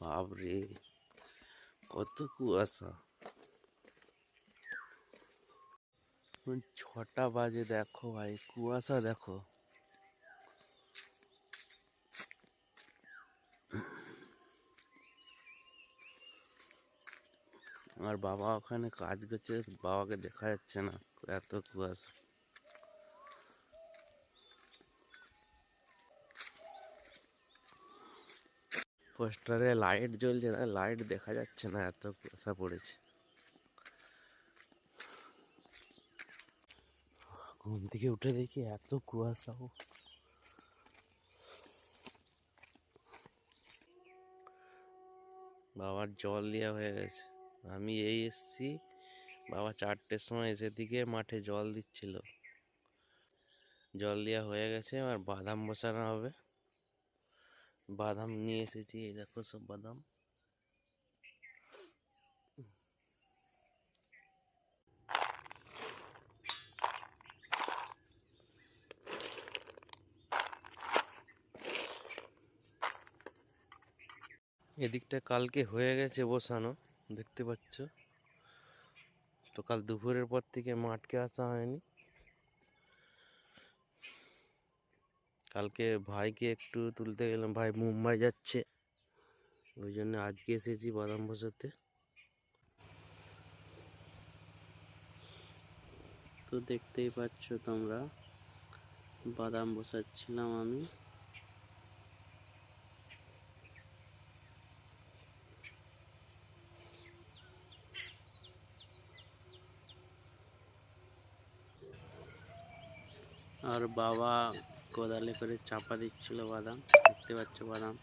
বাপরে, কত কুয়াশা! 6টা বাজে, দেখো ভাই কুয়াশা দেখো। আমার বাবা ওখানে কাজ করছে, বাবাকে দেখা যাচ্ছে না, এত কুয়াশা। পোস্টারে লাইট জ্বলছে না, লাইট দেখা যাচ্ছে না, এত কুয়াশা পড়েছে। ঘুম থেকে উঠে দেখি এত কুয়াশা। বাবার জল দেওয়া হয়ে গেছে। আমি এই এসছি, বাবা 4টের সময় এসে দিকে মাঠে জল দিচ্ছিল। জল দেওয়া হয়ে গেছে, আর বাদাম বসানো হবে। বাদাম নিয়ে এসেছি, এই দেখো সব বাদাম। এদিকটা কালকে হয়ে গেছে বসানো, দেখতে পাচ্ছ তো। কাল দুপুরের পর থেকে মাঠকে আসা হয়নি। কালকে ভাইকে একটু তুলতে গেলাম, ভাই মুম্বাই যাচ্ছে, ওই জন্য আজকে এসেছি বাদাম বসাতে। তো দেখতেই পাচ্ছ তোমরা, বাদাম বসাচ্ছিলাম আমি। আর বাবা কোদালে করে চাপা দিচ্ছিল বাদাম, দেখতে পাচ্ছ বাদাম।